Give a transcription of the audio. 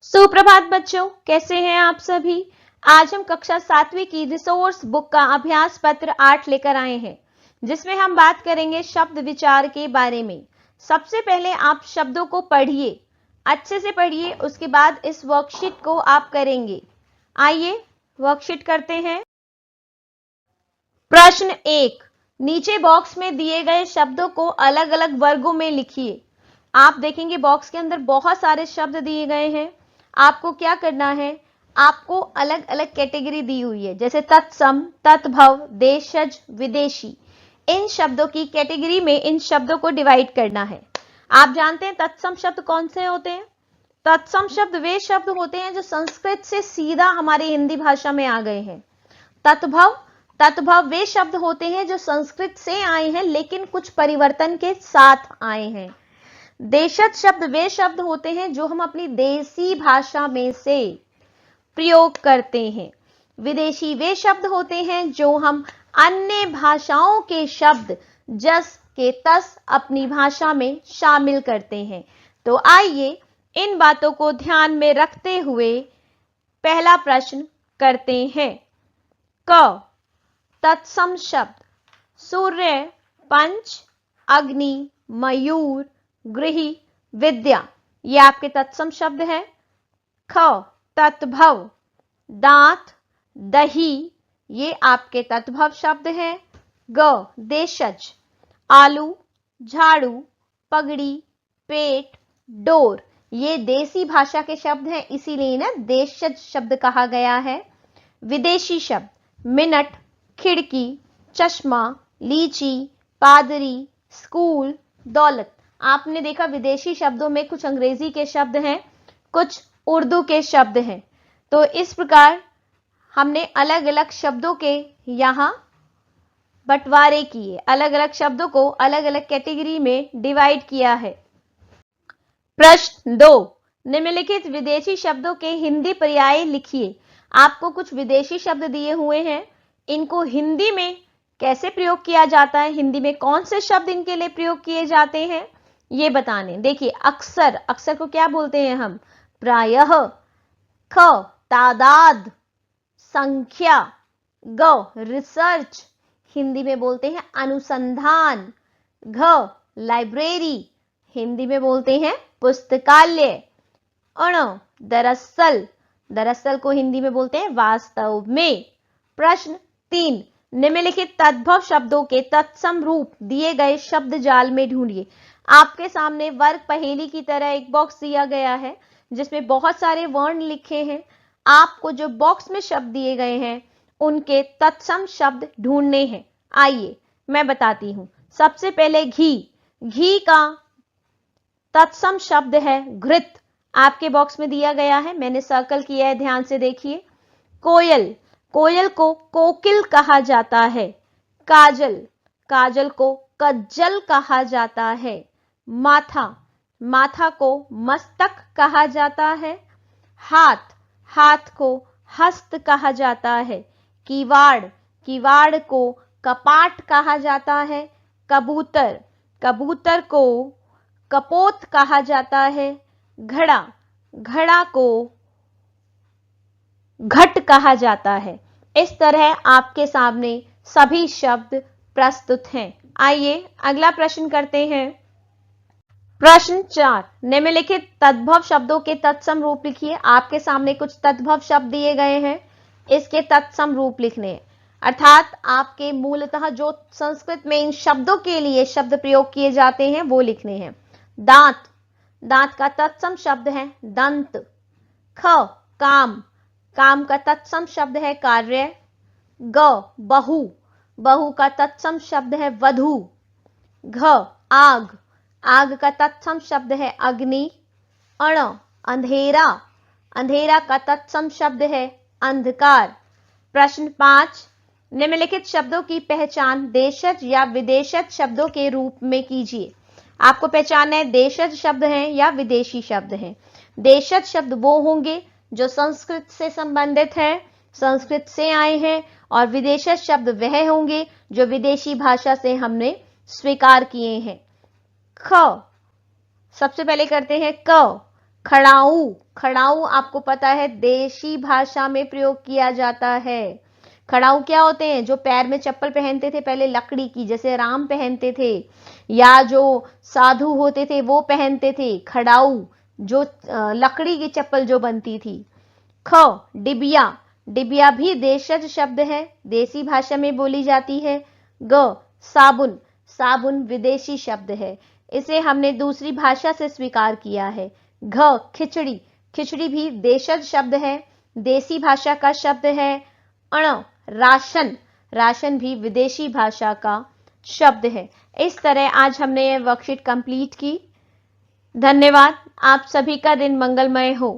सुप्रभात बच्चों, कैसे हैं आप सभी। आज हम कक्षा 7वीं की रिसोर्स बुक का अभ्यास पत्र 8 लेकर आए हैं, जिसमें हम बात करेंगे शब्द विचार के बारे में। सबसे पहले आप शब्दों को पढ़िए, अच्छे से पढ़िए, उसके बाद इस वर्कशीट को आप करेंगे। आइए वर्कशीट करते हैं। प्रश्न 1, नीचे बॉक्स में दिए गए शब्दों को अलग अलग वर्गों में लिखिए। आप देखेंगे बॉक्स के अंदर बहुत सारे शब्द दिए गए हैं। आपको क्या करना है, आपको अलग अलग कैटेगरी दी हुई है, जैसे तत्सम, तत्भव, देशज, विदेशी। इन शब्दों की कैटेगरी में इन शब्दों को डिवाइड करना है। आप जानते हैं तत्सम शब्द कौन से होते हैं। तत्सम शब्द वे शब्द होते हैं जो संस्कृत से सीधा हमारी हिंदी भाषा में आ गए हैं। तत्भव तत्भव वे शब्द होते हैं जो संस्कृत से आए हैं लेकिन कुछ परिवर्तन के साथ आए हैं। देशज शब्द वे शब्द होते हैं जो हम अपनी देसी भाषा में से प्रयोग करते हैं। विदेशी वे शब्द होते हैं जो हम अन्य भाषाओं के शब्द जस के तस अपनी भाषा में शामिल करते हैं। तो आइए इन बातों को ध्यान में रखते हुए पहला प्रश्न करते हैं। क, तत्सम शब्द सूर्य, पंच, अग्नि, मयूर, गृही, विद्या, ये आपके तत्सम शब्द हैं। ख, तत्भव दांत, दही, ये आपके तत्भव शब्द हैं। ग, देशज आलू, झाड़ू, पगड़ी, पेट, डोर, ये देसी भाषा के शब्द हैं, इसीलिए ना देशज शब्द कहा गया है। विदेशी शब्द मिनट, खिड़की, चश्मा, लीची, पादरी, स्कूल, दौलत। आपने देखा विदेशी शब्दों में कुछ अंग्रेजी के शब्द हैं, कुछ उर्दू के शब्द हैं। तो इस प्रकार हमने अलग अलग शब्दों के यहां बंटवारे किए, अलग अलग शब्दों को अलग अलग कैटेगरी में डिवाइड किया है। प्रश्न 2, निम्नलिखित विदेशी शब्दों के हिंदी पर्याय लिखिए। आपको कुछ विदेशी शब्द दिए हुए हैं, इनको हिंदी में कैसे प्रयोग किया जाता है, हिंदी में कौन से शब्द इनके लिए प्रयोग किए जाते हैं, ये बताने। देखिए अक्सर, अक्सर को क्या बोलते हैं हम, प्रायः। ख, तादाद, संख्या। ग, रिसर्च, हिंदी में बोलते हैं अनुसंधान। घ, लाइब्रेरी, हिंदी में बोलते हैं पुस्तकालय। अण, दरअसल, दरअसल को हिंदी में बोलते हैं वास्तव में। प्रश्न 3, निम्नलिखित तद्भव शब्दों के तत्सम रूप दिए गए शब्द जाल में ढूंढिए। आपके सामने वर्ग पहेली की तरह एक बॉक्स दिया गया है जिसमें बहुत सारे वर्ण लिखे हैं। आपको जो बॉक्स में शब्द दिए गए हैं उनके तत्सम शब्द ढूंढने हैं। आइए मैं बताती हूं। सबसे पहले घी, घी का तत्सम शब्द है घृत। आपके बॉक्स में दिया गया है, मैंने सर्कल किया है, ध्यान से देखिए। कोयल, कोयल को कोकिल कहा जाता है। काजल, काजल को कज्जल कहा जाता है। माथा, माथा को मस्तक कहा जाता है। हाथ, हाथ को हस्त कहा जाता है। किवाड़, किवाड़ को कपाट कहा जाता है। कबूतर, कबूतर को कपोत कहा जाता है। घड़ा, घड़ा को घट कहा जाता है। इस तरह आपके सामने सभी शब्द प्रस्तुत हैं। आइए अगला प्रश्न करते हैं। प्रश्न 4, निम्नलिखित तद्भव शब्दों के तत्सम रूप लिखिए। आपके सामने कुछ तद्भव शब्द दिए गए हैं, इसके तत्सम रूप लिखने हैं। अर्थात आपके मूलतः जो संस्कृत में इन शब्दों के लिए शब्द प्रयोग किए जाते हैं वो लिखने हैं। दांत, दांत का तत्सम शब्द है दंत। ख, काम, काम का तत्सम शब्द है कार्य। ग, बहु, बहु का तत्सम शब्द है वधु। घ, आग, आग का तत्सम शब्द है अग्नि। अण, अंधेरा, अंधेरा का तत्सम शब्द है अंधकार। प्रश्न 5, निम्नलिखित शब्दों की पहचान देशज या विदेशज शब्दों के रूप में कीजिए। आपको पहचानना है देशज शब्द हैं या विदेशी शब्द हैं। देशज शब्द वो होंगे जो संस्कृत से संबंधित हैं, संस्कृत से आए हैं, और विदेशज शब्द वह होंगे जो विदेशी भाषा से हमने स्वीकार किए हैं। ख, सबसे पहले करते हैं क, खड़ाऊ, खड़ाऊ आपको पता है देशी भाषा में प्रयोग किया जाता है। खड़ाऊ क्या होते हैं? जो पैर में चप्पल पहनते थे पहले लकड़ी की, जैसे राम पहनते थे या जो साधु होते थे वो पहनते थे। खड़ाऊ जो लकड़ी की चप्पल जो बनती थी। ख, डिबिया, डिबिया भी देशज शब्द है, देसी भाषा में बोली जाती है। ग, साबुन, साबुन विदेशी शब्द है, इसे हमने दूसरी भाषा से स्वीकार किया है। घ, खिचड़ी, खिचड़ी भी देशज शब्द है, देसी भाषा का शब्द है। अण, राशन, राशन भी विदेशी भाषा का शब्द है। इस तरह आज हमने ये वर्कशीट कंप्लीट की। धन्यवाद। आप सभी का दिन मंगलमय हो।